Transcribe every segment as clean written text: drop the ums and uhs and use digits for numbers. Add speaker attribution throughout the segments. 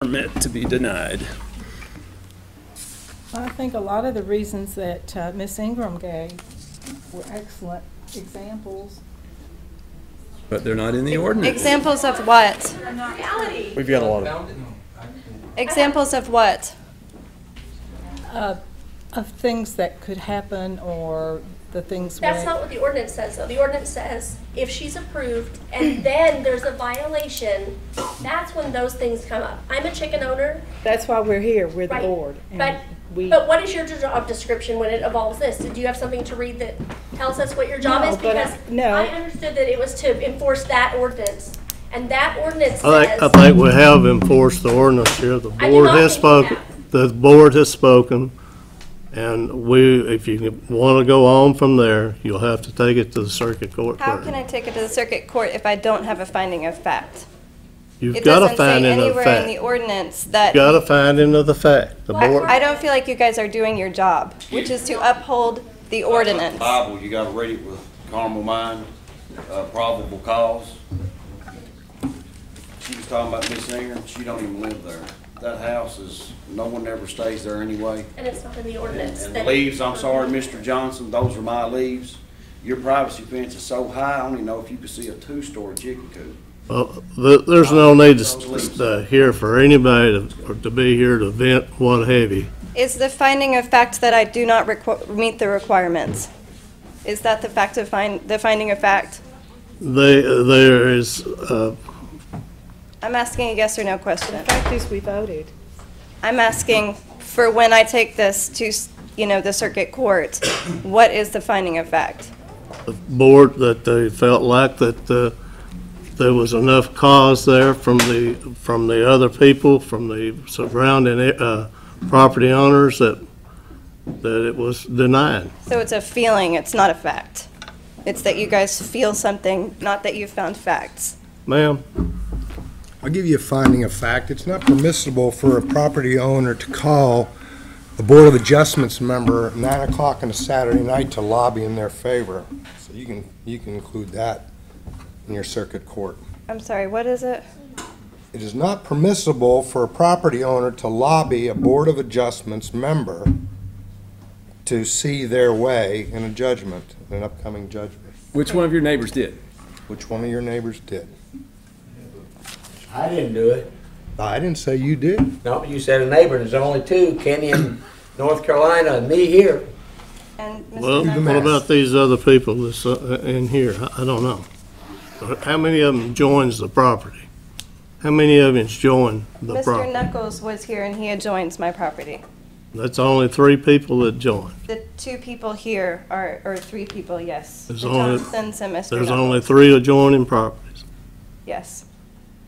Speaker 1: permit to be denied.
Speaker 2: I think a lot of the reasons that Miss Ingram gave were excellent examples.
Speaker 1: But they're not in the ordinance.
Speaker 3: Examples of what?
Speaker 4: We've got a lot of
Speaker 3: Examples of what?
Speaker 2: Of things that could happen, or the things
Speaker 5: That's not what the ordinance says, though. The ordinance says if she's approved and then there's a violation, that's when those things come up. I'm a chicken owner.
Speaker 2: That's why we're here. We're the
Speaker 5: Right.
Speaker 2: board.
Speaker 5: But what is your job description when it involves this? Did you have something to read that tells us what your job
Speaker 2: No,
Speaker 5: is?
Speaker 2: but
Speaker 5: Because I understood that it was to enforce that ordinance. And that ordinance says...
Speaker 6: I think we have enforced the ordinance here. The board has spoken. The board has spoken. And if you want to go on from there, you'll have to take it to the circuit court.
Speaker 3: How can I take it to the circuit court if I don't have a finding of fact?
Speaker 6: You've got a finding of fact.
Speaker 3: It doesn't say anywhere in the ordinance that...
Speaker 6: You've got a finding of the fact. The board.
Speaker 3: I don't feel like you guys are doing your job, which is to uphold the ordinance.
Speaker 7: Bible, you got to read it with carnal mind, probable cause. She was talking about Miss Ingram. She don't even live there. That house is, no one ever stays there anyway.
Speaker 5: And it's not in the ordinance.
Speaker 7: And the leaves, I'm sorry, Mr. Johnson, those are my leaves. Your privacy fence is so high, I don't even know if you could see a two-story chicken coop.
Speaker 6: Well, there's no need to here for anybody to be here to vent what have you.
Speaker 3: Is the finding of fact that I do not meet the requirements? Is that the fact of the finding of fact?
Speaker 6: There is.
Speaker 3: I'm asking a yes or no question.
Speaker 2: The fact is we voted.
Speaker 3: I'm asking for when I take this to, the circuit court, what is the finding of fact?
Speaker 6: The board that they felt like that there was enough cause there from the other people, from the surrounding property owners that it was denied.
Speaker 3: So it's a feeling, it's not a fact. It's that you guys feel something, not that you found facts.
Speaker 6: Ma'am?
Speaker 8: I'll give you a finding of fact. It's not permissible for a property owner to call the Board of Adjustments member at 9 o'clock on a Saturday night to lobby in their favor. So you can include that in your circuit court.
Speaker 3: I'm sorry, what is it?
Speaker 8: It is not permissible for a property owner to lobby a Board of Adjustments member to see their way in a judgment, an upcoming judgment.
Speaker 1: Which one of your neighbors did?
Speaker 8: Which one of your neighbors did?
Speaker 4: I didn't do it.
Speaker 8: I didn't say you did.
Speaker 4: No, you said a neighbor. There's only two, Kenny in North Carolina and me here.
Speaker 3: And Mr.
Speaker 6: Well, what about these other people that's in here? I don't know. How many of them joins the property? How many of them join the property?
Speaker 3: Mr. Knuckles was here and he adjoins my property.
Speaker 6: That's only 3 people that join.
Speaker 3: The 2 people here are, or 3 people, yes.
Speaker 6: There's
Speaker 3: The
Speaker 6: only-
Speaker 3: Johnsons and Mr.
Speaker 6: There's
Speaker 3: Knuckles.
Speaker 6: only 3 adjoining properties,
Speaker 3: Yes.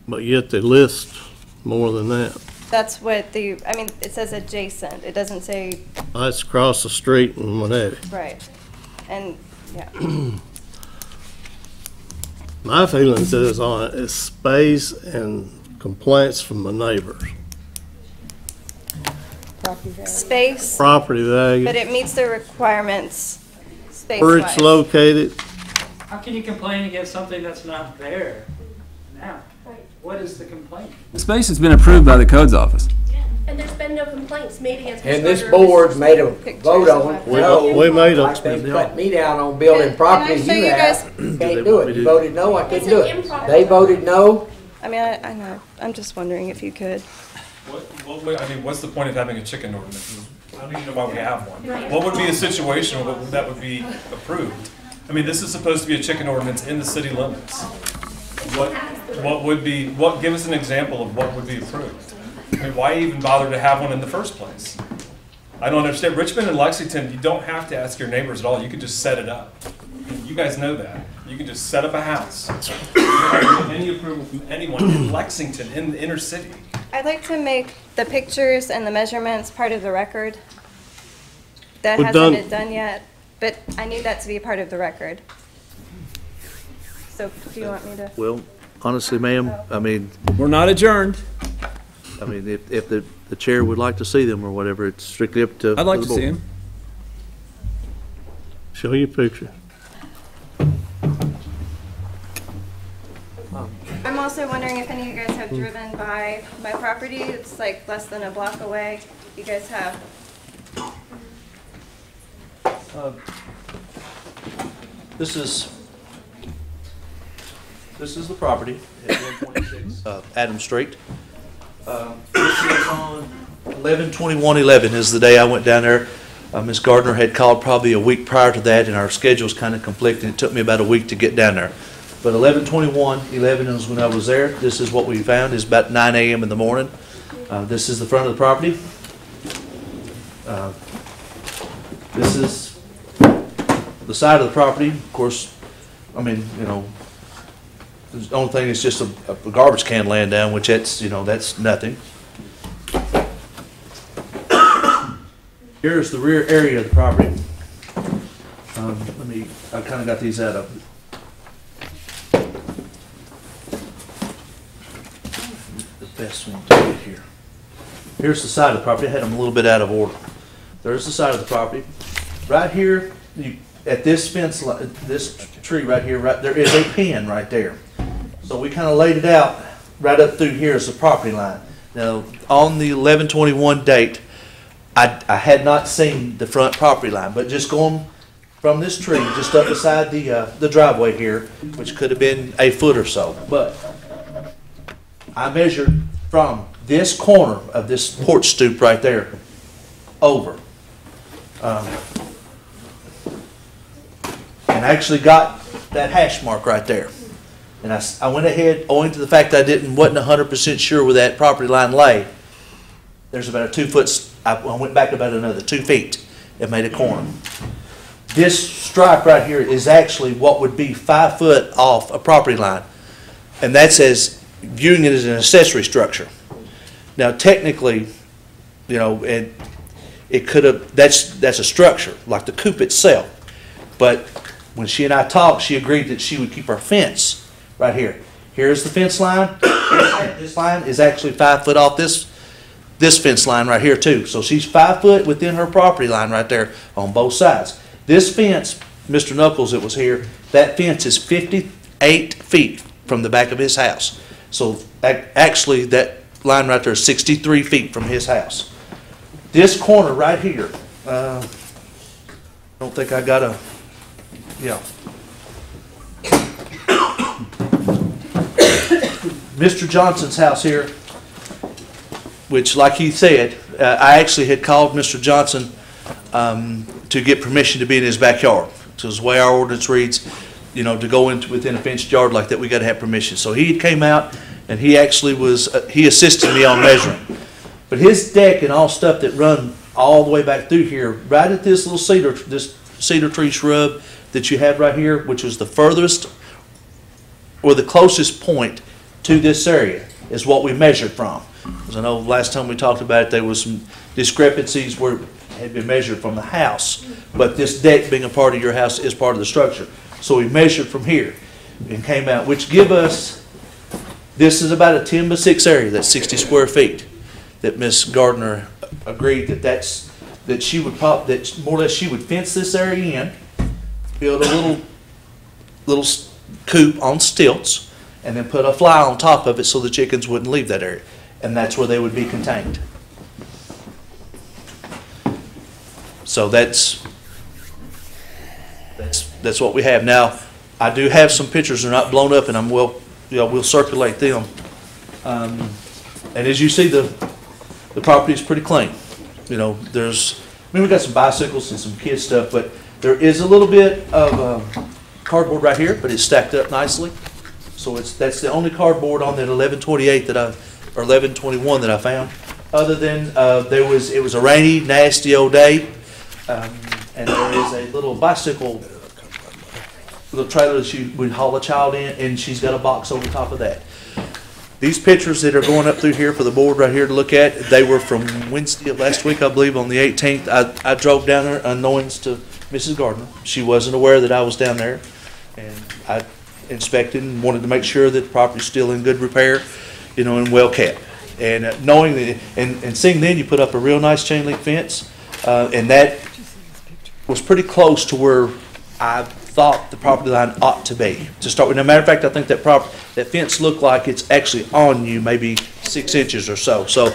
Speaker 6: but yet they list more than that.
Speaker 3: That's what it says adjacent. It doesn't say,
Speaker 6: That's across the street and what have you.
Speaker 3: right. And, yeah.
Speaker 6: My feelings is on it is space and complaints from the neighbors.
Speaker 2: Property value.
Speaker 3: Space,
Speaker 6: Property value,
Speaker 3: but it meets the requirements
Speaker 6: where it's
Speaker 3: space-wise.
Speaker 6: located.
Speaker 9: How can you complain against something that's not there now? What is the complaint?
Speaker 1: The space has been approved by the codes office.
Speaker 5: And there's been no complaints made against Ms.
Speaker 4: And this
Speaker 5: Gardner or
Speaker 4: board
Speaker 5: Mr.
Speaker 4: made a
Speaker 3: Pictures
Speaker 4: vote
Speaker 3: of
Speaker 4: on
Speaker 3: my
Speaker 4: it.
Speaker 3: property.
Speaker 6: We made a-
Speaker 4: Like they cut me down on building
Speaker 3: Can
Speaker 4: properties
Speaker 3: I show
Speaker 4: you
Speaker 3: you
Speaker 4: have.
Speaker 3: guys-
Speaker 4: Can't do it. You voted no, I couldn't do
Speaker 5: It's an
Speaker 4: it.
Speaker 5: improper
Speaker 4: They
Speaker 5: vote.
Speaker 4: voted no.
Speaker 3: I mean, I know. I'm just wondering if you could.
Speaker 10: What's the point of having a chicken ordinance? I don't even know why we have one. What would be a situation that would be approved? I mean, this is supposed to be a chicken ordinance in the city limits. Give us an example of what would be approved. I mean, why even bother to have one in the first place? I don't understand. Richmond and Lexington, you don't have to ask your neighbors at all. You could just set it up. You guys know that. You can just set up a house. You don't need any approval from anyone in Lexington, in the inner city.
Speaker 3: I'd like to make the pictures and the measurements part of the record. That
Speaker 6: We're
Speaker 3: hasn't
Speaker 6: done.
Speaker 3: been done yet, but I need that to be a part of the record. So do you want me to?
Speaker 11: Well, honestly, ma'am, I mean,
Speaker 1: We're not adjourned.
Speaker 11: if the chair would like to see them or whatever, it's strictly up to.
Speaker 1: I'd like
Speaker 11: the
Speaker 1: to see
Speaker 11: board.
Speaker 1: him.
Speaker 6: Show your picture.
Speaker 3: I'm also wondering if any of you guys have driven by my property. It's like less than a block away. You guys have.
Speaker 11: This is the property at 126 Adams Street. This is on 11/21/11 is the day I went down there. Ms. Gardner had called probably a week prior to that, and our schedules kind of conflicted. It took me about a week to get down there. But 11/21/11 is when I was there. This is what we found. It's about 9 a.m. in the morning. This is the front of the property. This is the side of the property. Of course, I mean, you know, the only thing is just a garbage can laying down, which that's nothing. Here's the rear area of the property. I kind of got these out of. The best one to get here. Here's the side of the property. I had them a little bit out of order. There's the side of the property. Right here, at this fence, this tree right here, there is a pin right there. So we kind of laid it out right up through here as the property line. Now, on the 11/21 date, I had not seen the front property line, but just going from this tree just up beside the driveway here, which could have been a foot or so, but I measured from this corner of this porch stoop right there over, and actually got that hash mark right there. And I went ahead, owing to the fact that I wasn't 100% sure where that property line lay. There's about a 2 foot. I went back about another 2 feet and made a corner. This stripe right here is actually what would be 5 foot off a property line, and that's as viewing it as an accessory structure. Now, technically, you know, it could have. That's a structure like the coop itself. But when she and I talked, she agreed that she would keep her fence right here. Here's the fence line. This line is actually 5 foot off this fence line right here too. So she's 5 foot within her property line right there on both sides. This fence, Mr. Knuckles that was here, that fence is 58 feet from the back of his house. So actually that line right there is 63 feet from his house. This corner right here, I don't think I got a, yeah. Mr. Johnson's house here, which, like he said, I actually had called Mr. Johnson to get permission to be in his backyard. Because the way our ordinance reads, you know, to go into within a fenced yard like that, we got to have permission. So he came out and he actually was, he assisted me on measuring. But his deck and all stuff that run all the way back through here, right at this little cedar tree shrub that you have right here, which was the furthest or the closest point to this area, is what we measured from. Because I know last time we talked about it, there was some discrepancies where it had been measured from the house, but this deck being a part of your house is part of the structure. So we measured from here and came out, which give us, this is about a 10 by 6 area, that's 60 square feet, that Miss Gardner agreed that she would that more or less she would fence this area in, build a little coop on stilts, and then put a fly on top of it so the chickens wouldn't leave that area. And that's where they would be contained. So that's what we have. Now, I do have some pictures. They're not blown up, and we'll circulate them. And as you see, the property is pretty clean. You know, we got some bicycles and some kid stuff, but there is a little bit of cardboard right here, but it's stacked up nicely. So that's the only cardboard on that 11/28 or 11/21 that I found. Other than it was a rainy, nasty old day, and there is a little bicycle, little trailer that she would haul a child in, and she's got a box over top of that. These pictures that are going up through here for the board right here to look at, they were from Wednesday of last week, I believe, on the 18th. I drove down there unknowns to Mrs. Gardner. She wasn't aware that I was down there, and I inspected and wanted to make sure that the property's still in good repair, you know, and well kept. And knowing that, and seeing then you put up a real nice chain link fence, and that was pretty close to where I thought the property line ought to be. To start with, no matter of fact, I think that fence looked like it's actually on you, maybe 6 inches or so. So